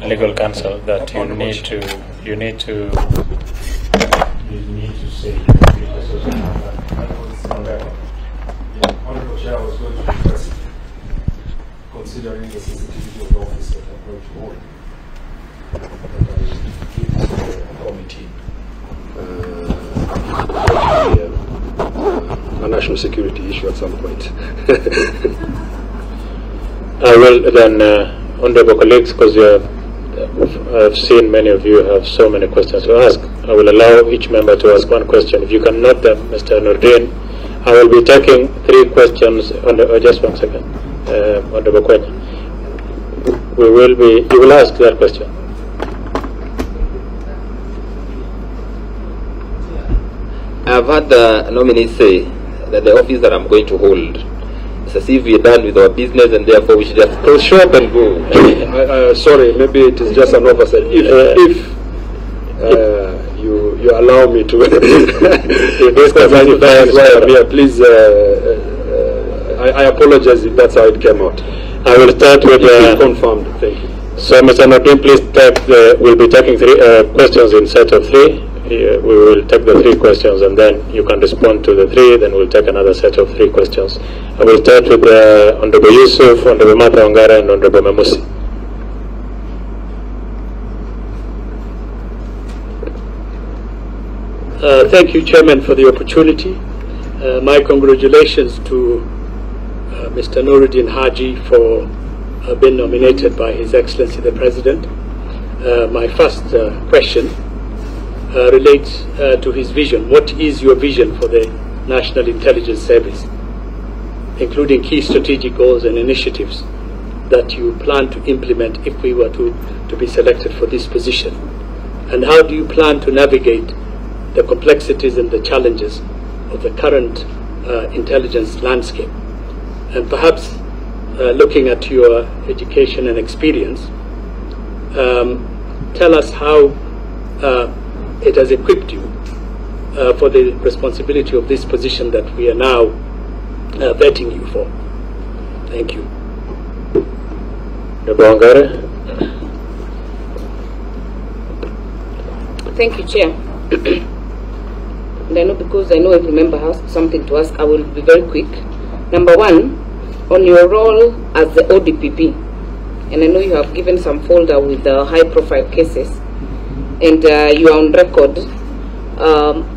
legal counsel that you need to say. Honorable Chair, I was going to request, considering the sensitivity of the office that I'm going to hold, that I give this to the committee a national security issue at some point. Well, then, honorable colleagues, because I've seen many of you have so many questions to ask, I will allow each member to ask one question. If you can note them, Mr. Noordin, I will be taking 3 questions. Just 1 second, honorable Kwenya. You will ask that question. I've had the nominees say that the office that I'm going to hold is as if we're done with our business and therefore we should just close shop and go. Sorry, maybe it is just an oversight. If you allow me to please, I apologize if that's how it came out. I will start with confirmed. Thank you. So, Mr. Noordin, please we'll be taking 3 questions in set of 3. We will take the 3 questions and then you can respond to the 3, then we'll take another set of 3 questions. I will start with Honorable Yusuf, Honorable Martha Ongara, and Honorable Mamusi. Thank you, Chairman, for the opportunity. My congratulations to Mr. Noordin Haji for being nominated by His Excellency the President. My first question relates to his vision. What is your vision for the National Intelligence Service, including key strategic goals and initiatives that you plan to implement if we were to be selected for this position? And how do you plan to navigate the complexities and the challenges of the current intelligence landscape? And perhaps looking at your education and experience, tell us how it has equipped you for the responsibility of this position that we are now vetting you for. Thank you. Thank you, Chair. And I know, because I know every member has something to ask, I will be very quick. Number 1, on your role as the ODPP, and I know you have given some folder with the high-profile cases, and you are on record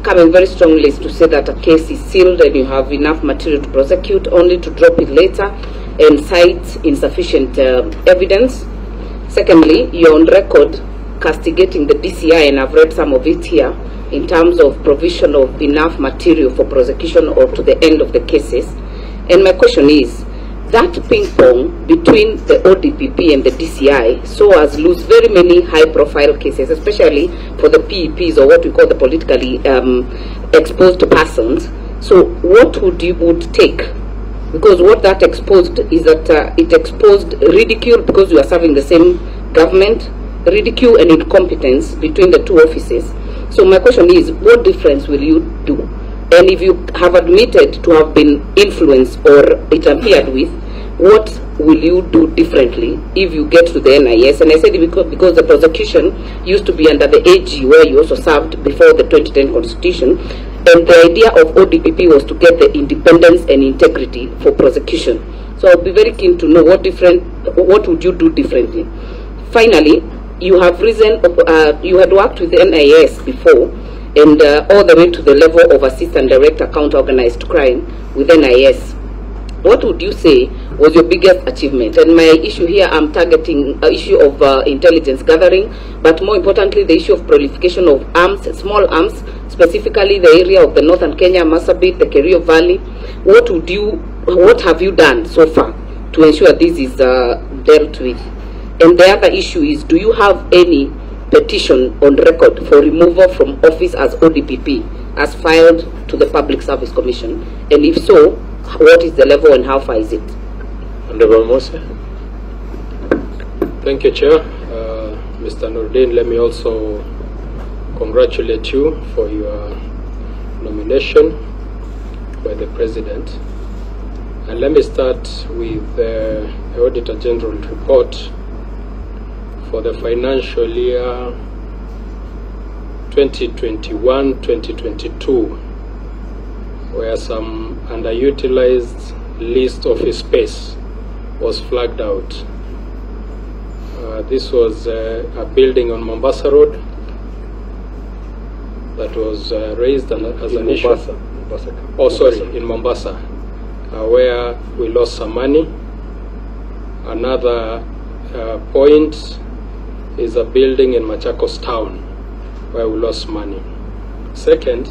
coming very strongly to say that a case is sealed and you have enough material to prosecute, only to drop it later and cite insufficient evidence. Secondly, you're on record castigating the DCI, and I've read some of it here, in terms of provision of enough material for prosecution or to the end of the cases. And my question is, that ping-pong between the ODPP and the DCI saw us lose very many high-profile cases, especially for the PEPs, or what we call the politically exposed persons. So what would you take? Because what that exposed is that it exposed ridicule, because you are serving the same government, ridicule and incompetence between the 2 offices. So my question is, what difference will you do? And if you have admitted to have been influenced or interfered with, what will you do differently if you get to the NIS? And I said because the prosecution used to be under the AG, where you also served before the 2010 Constitution, and the idea of ODPP was to get the independence and integrity for prosecution. So I'll be very keen to know what would you do differently. Finally, you have you had worked with the NIS before, and all the way to the level of Assistant Director Counter Organized Crime with NIS. What would you say was your biggest achievement? And my issue here, I'm targeting an issue of intelligence gathering, but more importantly, the issue of proliferation of arms, small arms, specifically the area of the northern Kenya, Marsabit, the Kerio Valley. What have you done so far to ensure this is dealt with? And the other issue is, do you have any petition on record for removal from office as ODPP as filed to the Public Service Commission? And if so, what is the level and how far is it? Honorable Mose. Thank you, Chair. Mr. Noordin, let me also congratulate you for your nomination by the President. And let me start with the Auditor General report for the financial year 2021-2022, where some underutilized leased office space was flagged out. This was a building on Mombasa Road that was raised as an issue. Oh, sorry, in Mombasa, where we lost some money. Another point is a building in Machakos town where we lost money. Second,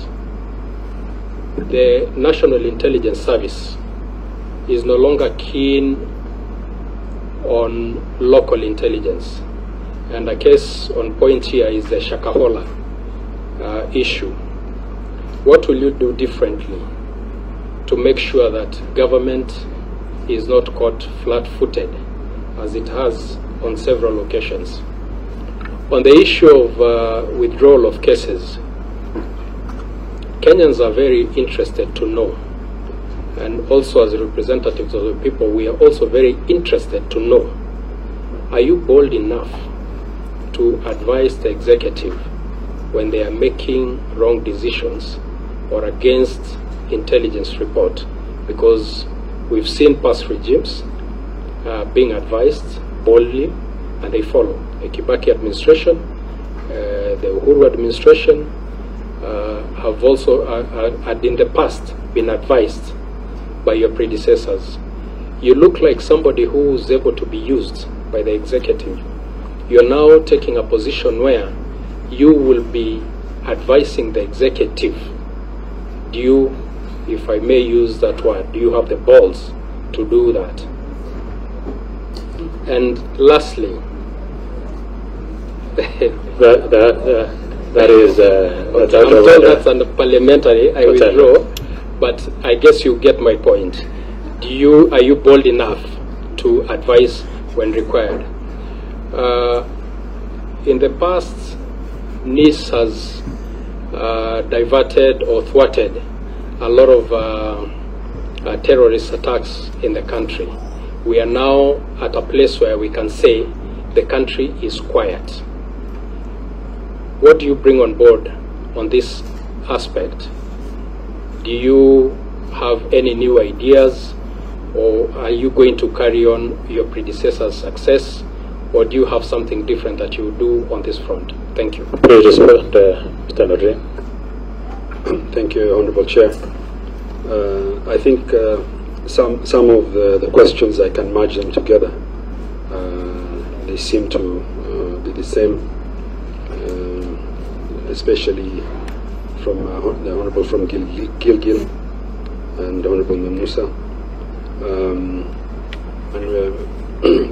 the National Intelligence Service is no longer keen on local intelligence. And a case on point here is the Shakahola issue. What will you do differently to make sure that government is not caught flat-footed, as it has on several occasions? On the issue of withdrawal of cases, Kenyans are very interested to know, and also as representatives of the people, we are also very interested to know, are you bold enough to advise the executive when they are making wrong decisions or against intelligence report? Because we've seen past regimes being advised boldly and they follow. The Kibaki administration, the Uhuru administration have also had in the past been advised by your predecessors. You look like somebody who is able to be used by the executive. You're now taking a position where you will be advising the executive. Do you, if I may use that word, do you have the balls to do that? And lastly, that is okay, I'm told that's under parliamentary. I withdraw, but I guess you get my point. Are you bold enough to advise when required? In the past, NIS has diverted or thwarted a lot of terrorist attacks in the country. We are now at a place where we can say the country is quiet. What do you bring on board on this aspect? Do you have any new ideas, or are you going to carry on your predecessor's success, or do you have something different that you do on this front? Thank you. Please respond, Mr. Noordin. Thank you, Honorable Chair. I think some of the questions, I can merge them together. They seem to be the same, especially from the Honorable from Gilgil and Honorable Memusa.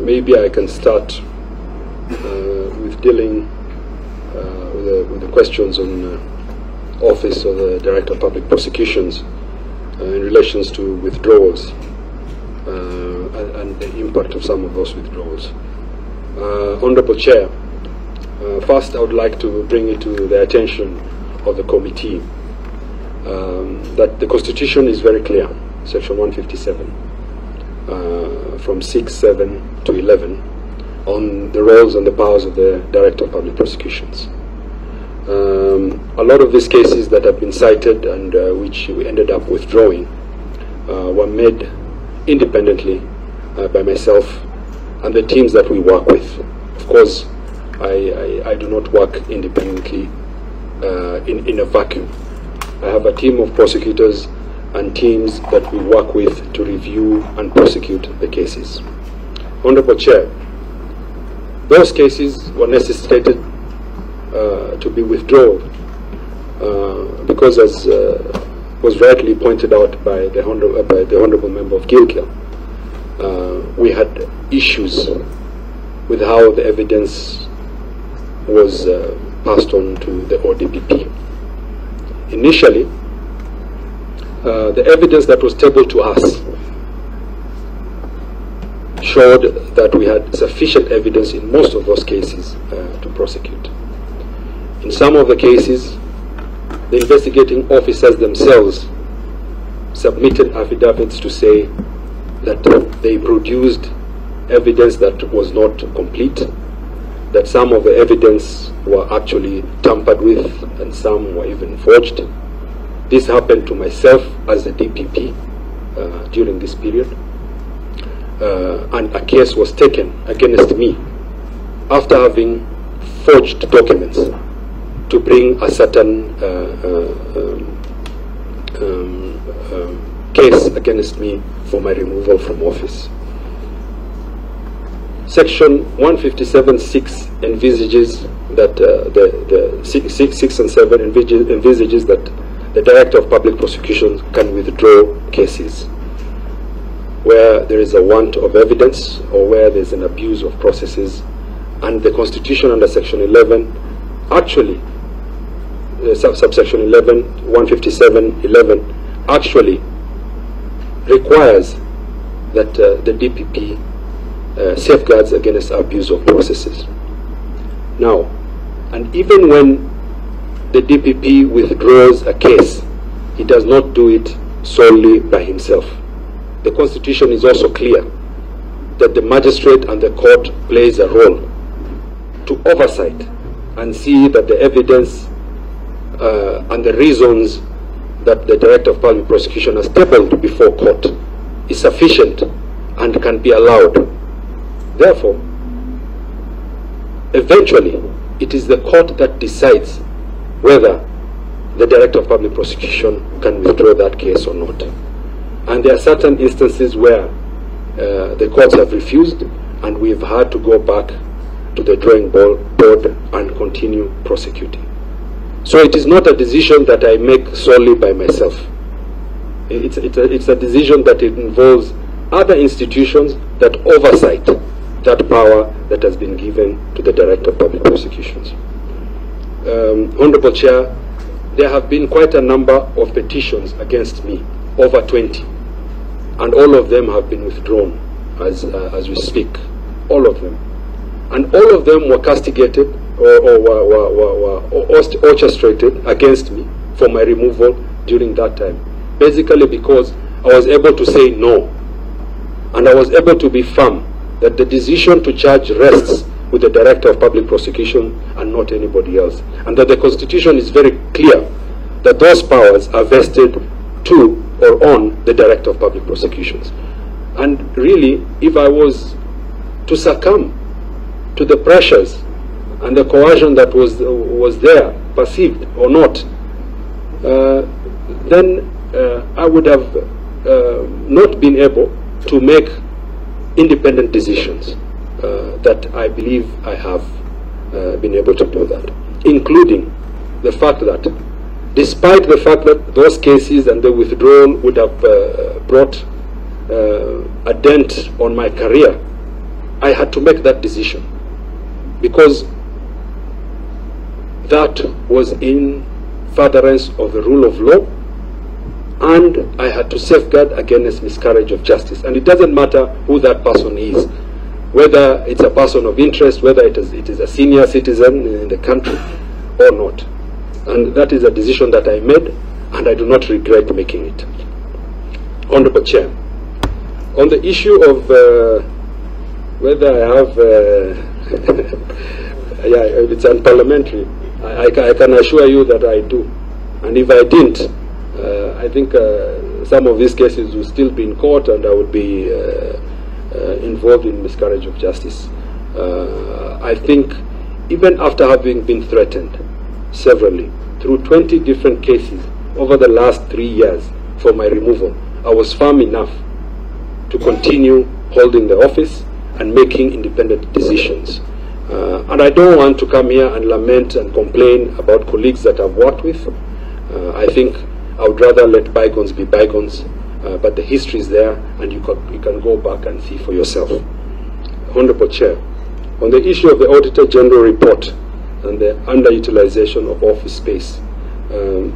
Maybe I can start with dealing with the questions on Office of the Director of Public Prosecutions in relations to withdrawals and the impact of some of those withdrawals. Honorable Chair, first I would like to bring it to the attention of the committee that the Constitution is very clear, Section 157, from 6, 7 to 11, on the roles and the powers of the Director of Public Prosecutions. A lot of these cases that have been cited and which we ended up withdrawing were made independently by myself and the teams that we work with. Of course, I do not work independently in a vacuum. I have a team of prosecutors and teams that we work with to review and prosecute the cases. Honorable Chair, those cases were necessitated to be withdrawn because, as was rightly pointed out by the Honorable Member of Gilgil, we had issues with how the evidence was passed on to the ODPP. Initially, the evidence that was tabled to us showed that we had sufficient evidence in most of those cases to prosecute. In some of the cases, the investigating officers themselves submitted affidavits to say that they produced evidence that was not complete, that some of the evidence were actually tampered with and some were even forged. This happened to myself as a DPP during this period, and a case was taken against me after having forged documents to bring a certain case against me for my removal from office. Section 157.6 envisages that the 6 and 7 envisages that the Director of Public Prosecution can withdraw cases where there is a want of evidence or where there is an abuse of processes, and the Constitution under Section 11 actually, subsection 11, 157.11 actually requires that the DPP safeguards against abuse of processes. Now, and even when the DPP withdraws a case, he does not do it solely by himself. The Constitution is also clear that the magistrate and the court plays a role to oversight and see that the evidence and the reasons that the Director of Public Prosecution has tabled before court is sufficient and can be allowed. Therefore, eventually, it is the court that decides whether the Director of Public Prosecution can withdraw that case or not. And there are certain instances where the courts have refused, and we've had to go back to the drawing board and continue prosecuting. So it is not a decision that I make solely by myself. It's a decision that involves other institutions that oversight that power that has been given to the Director of Public Prosecutions. Honorable Chair, there have been quite a number of petitions against me, over 20, and all of them have been withdrawn as we speak, all of them. And all of them were castigated or were orchestrated against me for my removal during that time, basically because I was able to say no, and I was able to be firm that the decision to charge rests with the Director of Public Prosecution and not anybody else, and that the Constitution is very clear that those powers are vested to or on the Director of Public Prosecutions. And really, if I was to succumb to the pressures and the coercion that was there, perceived or not, then I would have not been able to make independent decisions that I believe I have been able to do that, including the fact that despite the fact that those cases and the withdrawal would have brought a dent on my career, I had to make that decision because that was in furtherance of the rule of law, and I had to safeguard against miscarriage of justice. And it doesn't matter who that person is, whether it's a person of interest, whether it is a senior citizen in the country or not. And that is a decision that I made, and I do not regret making it. Honorable Chair, on the issue of whether I have, yeah, it's unparliamentary, I can assure you that I do. And if I didn't, I think some of these cases will still be in court, and I would be involved in miscarriage of justice. I think even after having been threatened severally through 20 different cases over the last 3 years for my removal, I was firm enough to continue holding the office and making independent decisions. And I don't want to come here and lament and complain about colleagues that I've worked with. I think I would rather let bygones be bygones, but the history is there, and you can go back and see for yourself. Honorable Chair, on the issue of the Auditor General report and the underutilization of office space,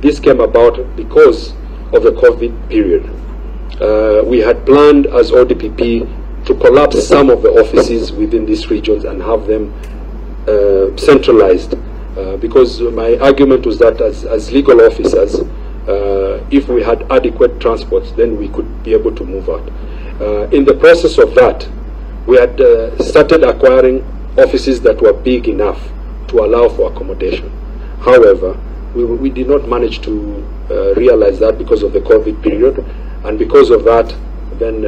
this came about because of the COVID period. We had planned as ODPP to collapse some of the offices within these regions and have them centralized, because my argument was that as legal officers, if we had adequate transports, then we could be able to move out. In the process of that, we had started acquiring offices that were big enough to allow for accommodation. However, we did not manage to realize that because of the COVID period, and because of that, then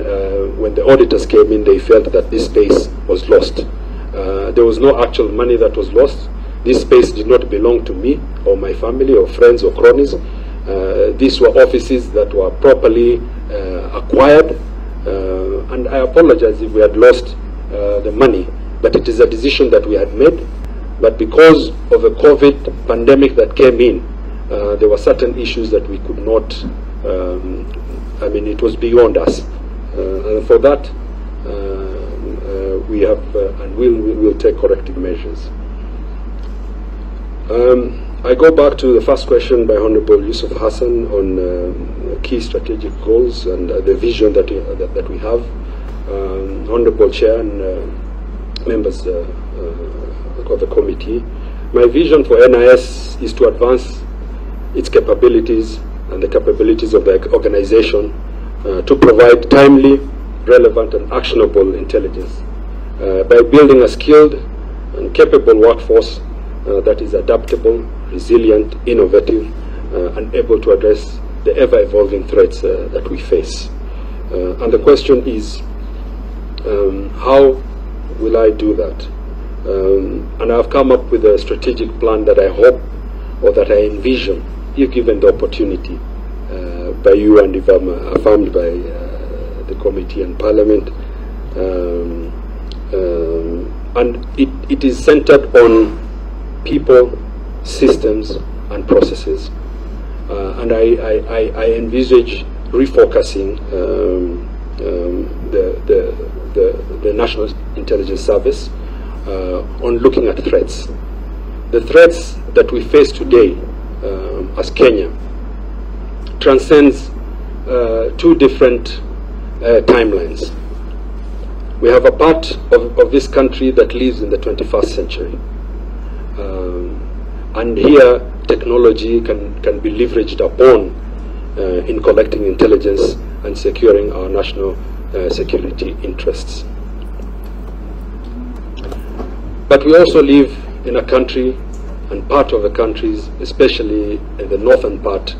when the auditors came in, they felt that this space was lost. There was no actual money that was lost. This space did not belong to me or my family or friends or cronies. These were offices that were properly acquired, and I apologize if we had lost the money, but it is a decision that we had made. But because of the COVID pandemic that came in, there were certain issues that we could not, I mean, it was beyond us. And for that, we have and we'll take corrective measures. I go back to the first question by Honorable Yusuf Hassan on key strategic goals and the vision that we have. Honorable Chair and members of the committee, my vision for NIS is to advance its capabilities and the capabilities of the organization to provide timely, relevant and actionable intelligence by building a skilled and capable workforce that is adaptable, resilient, innovative, and able to address the ever-evolving threats that we face. And the question is, how will I do that? And I've come up with a strategic plan that I hope, or that I envision, if given the opportunity by you and if I'm affirmed by the committee and Parliament. And it is centered on people, systems, and processes. And I envisage refocusing the National Intelligence Service on looking at threats. The threats that we face today as Kenya transcends two different timelines. We have a part of this country that lives in the 21st century. And here technology can be leveraged upon in collecting intelligence and securing our national security interests. But we also live in a country, and part of the countries, especially in the northern part,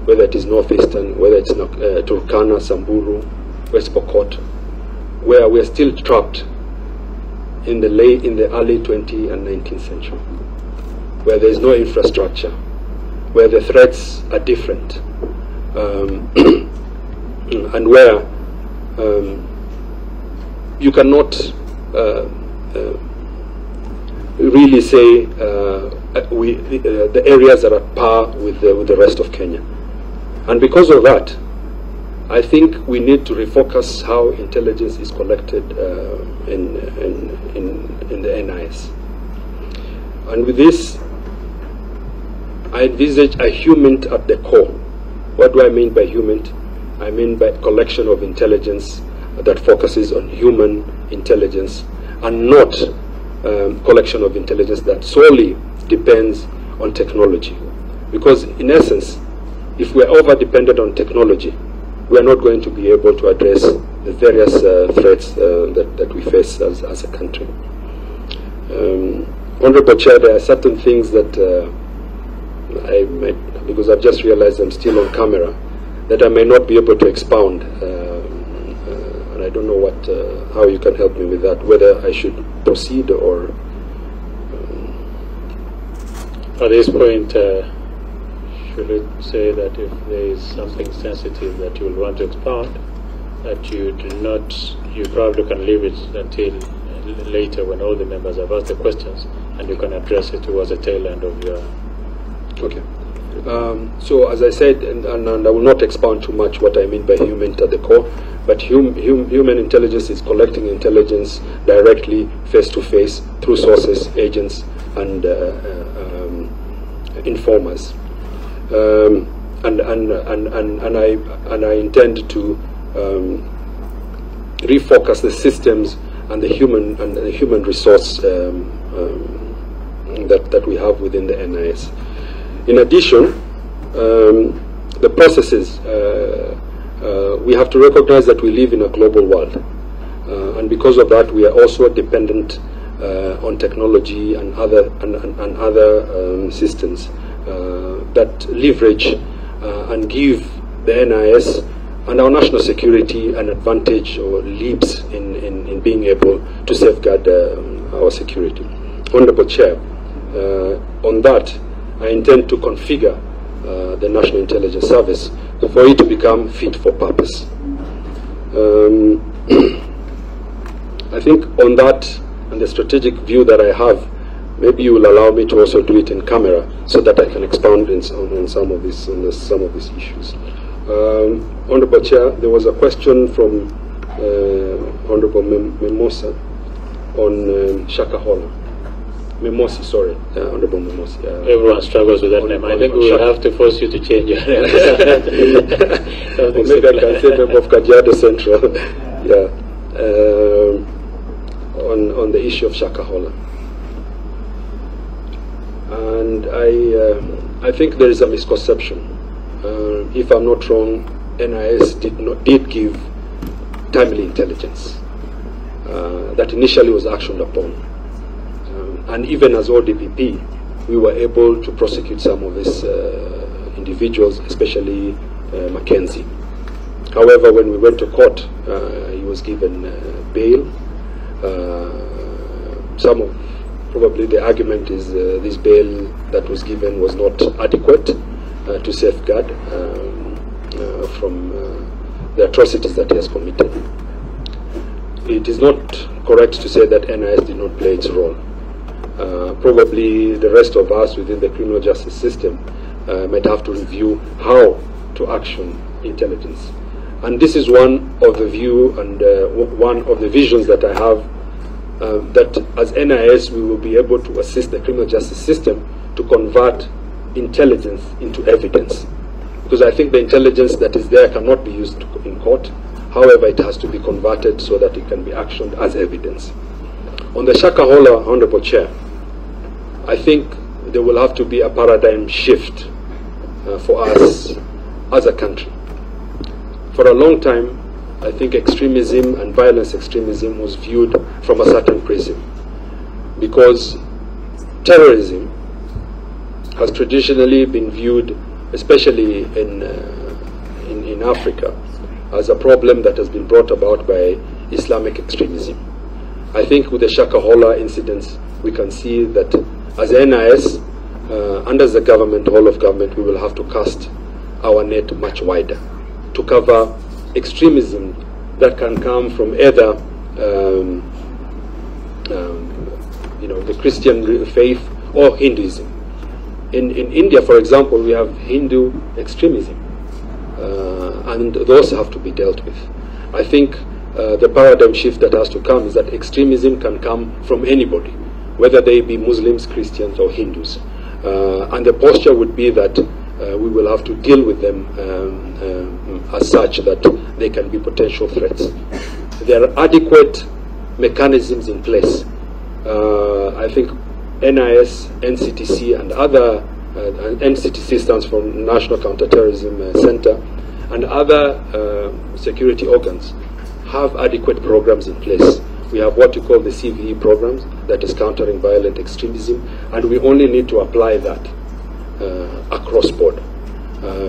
whether it is northeastern, whether it's Turkana, Samburu, West Pokot, where we are still trapped in the early 20th and 19th century, where there is no infrastructure, where the threats are different, and where you cannot really say the areas are at par with the rest of Kenya. And because of that, I think we need to refocus how intelligence is collected in the NIS. And with this, I envisage a human at the core. What do I mean by human? I mean by collection of intelligence that focuses on human intelligence, and not collection of intelligence that solely depends on technology. Because in essence, if we're over-dependent on technology, we are not going to be able to address the various threats that we face as a country. Honorable Chair, there are certain things that I might, because I've just realized I'm still on camera, that I may not be able to expound, and I don't know how you can help me with that, whether I should proceed or... At this point, should it say that if there is something sensitive that you will want to expound, that you probably can leave it until later when all the members have asked the questions, and you can address it towards the tail end of your... Okay. So as I said, and I will not expound too much what I mean by human at the core, but human intelligence is collecting intelligence directly, face-to-face, through sources, agents, and informers. And I intend to refocus the systems and the human resource that we have within the NIS. In addition, the processes, we have to recognize that we live in a global world, and because of that we are also dependent on technology and other systems that leverage and give the NIS and our national security an advantage or leaps in being able to safeguard our security. Honorable Chair, on that, I intend to configure the National Intelligence Service for it to become fit for purpose. I think on that and the strategic view that I have, maybe you will allow me to also do it in camera so that I can expound on some of these issues. Honorable Chair, there was a question from Honorable Mimosa on Shakahola. Mimosi, sorry, Honorable Mimosi. Everyone struggles with that name. I think we will have to force you to change your name. Maybe I can say member of Kajiado Central. Yeah. On the issue of Shakahola. And I think there is a misconception. If I'm not wrong, NIS did give timely intelligence that initially was actioned upon. And even as ODPP, we were able to prosecute some of these individuals, especially Mackenzie. However, when we went to court, he was given bail. Probably the argument is this bail that was given was not adequate to safeguard from the atrocities that he has committed. It is not correct to say that NIS did not play its role. Probably the rest of us within the criminal justice system might have to review how to action intelligence. And this is one of the view and one of the visions that I have, that as NIS we will be able to assist the criminal justice system to convert intelligence into evidence. Because I think the intelligence that is there cannot be used in court. However, it has to be converted so that it can be actioned as evidence. On the Shakahola, Honorable Chair, I think there will have to be a paradigm shift for us as a country. For a long time, I think extremism and violence extremism was viewed from a certain prism, because terrorism has traditionally been viewed, especially in Africa, as a problem that has been brought about by Islamic extremism. I think with the Shakahola incidents, we can see that as NIS, under the government, whole of government, we will have to cast our net much wider to cover extremism that can come from either the Christian faith or Hinduism. In India, for example, we have Hindu extremism, and those have to be dealt with. I think the paradigm shift that has to come is that extremism can come from anybody, whether they be Muslims, Christians, or Hindus. And the posture would be that we will have to deal with them as such that they can be potential threats. There are adequate mechanisms in place. I think NIS, NCTC, and other, NCTC stands for National Counterterrorism Center, and other security organs have adequate programs in place. We have what you call the CVE programs, that is countering violent extremism, and we only need to apply that across board.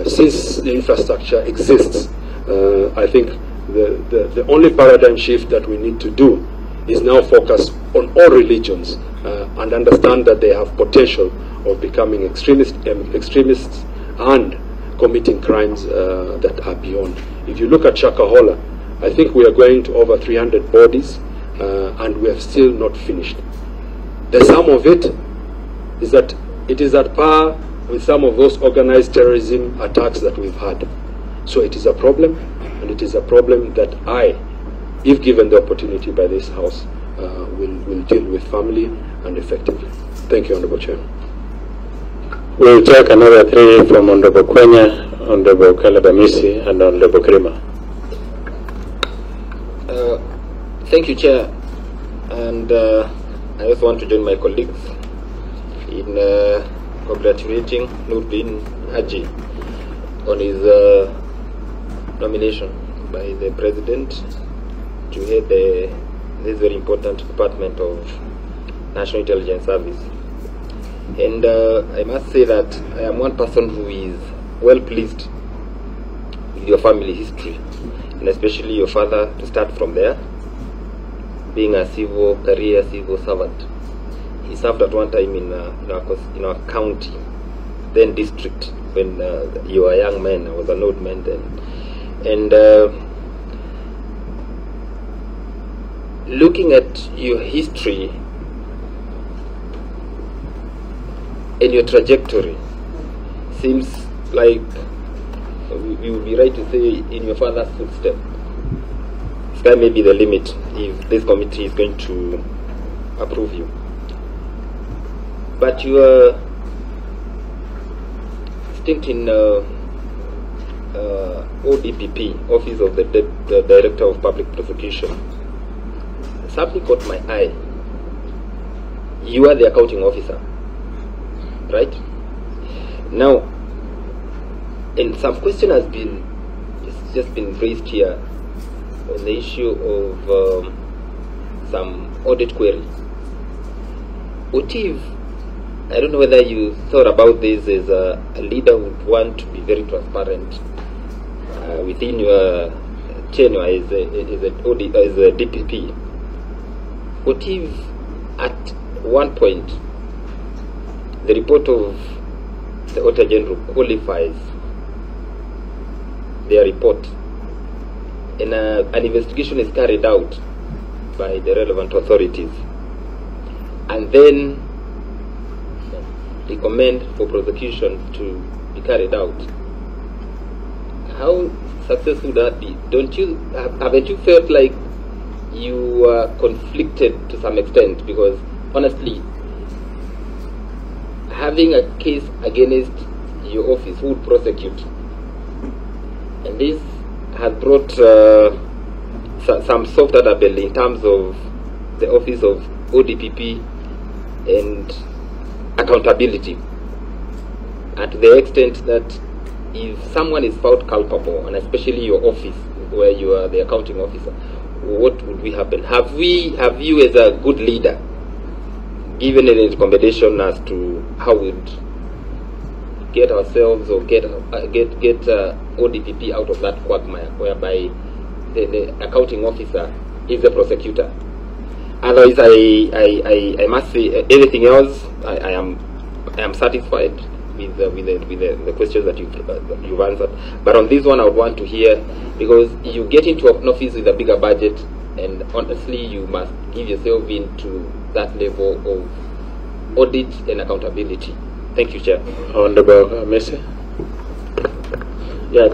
Since the infrastructure exists, I think the only paradigm shift that we need to do is now focus on all religions and understand that they have potential of becoming extremists and committing crimes that are beyond. If you look at Shakahola, I think we are going to over 300 bodies, and we have still not finished. The sum of it is that it is at par with some of those organized terrorism attacks that we've had. So it is a problem, and it is a problem that I, if given the opportunity by this House, will deal with firmly and effectively. Thank you, Honorable Chair. We'll take another three from Honorable Kwenya, Honorable Kalabamisi, and Honorable Krima. Thank you, Chair. And I also want to join my colleagues in congratulating Noordin Haji on his nomination by the President to head this very important department of National Intelligence Service. And I must say that I am one person who is well pleased with your family history, and especially your father, to start from there, being a civil servant. He served at one time in our county, then district, when you were a young man. I was an old man then. And looking at your history and your trajectory, seems like we would be right to say in your father's footsteps. Sky may be the limit if this committee is going to approve you. But your stint in ODPP, Office of the Director of Public Prosecution, something caught my eye. You are the accounting officer, right? Now, and some question has been, it's just been raised here on the issue of some audit query. What if, I don't know whether you thought about this as a leader would want to be very transparent within your tenure as a DPP. What if at one point the report of the Auditor General qualifies their report and an investigation is carried out by the relevant authorities, and then recommend for prosecution to be carried out? How successful would that be? Haven't you felt like you were conflicted to some extent? Because honestly, having a case against your office, who would prosecute? And this has brought some soft adabel in terms of the office of ODPP and accountability, and to the extent that if someone is found culpable, and especially your office where you are the accounting officer, what would we happen? Have you as a good leader given any recommendation as to how we'd get ourselves or get ODPP out of that quagmire whereby the accounting officer is the prosecutor? Otherwise, I must say everything else, I am satisfied with the questions that you've answered. But on this one, I would want to hear, because you get into an office with a bigger budget, and honestly, you must give yourself into that level of audit and accountability. Thank you, Chair. Honorable Messi. Yeah.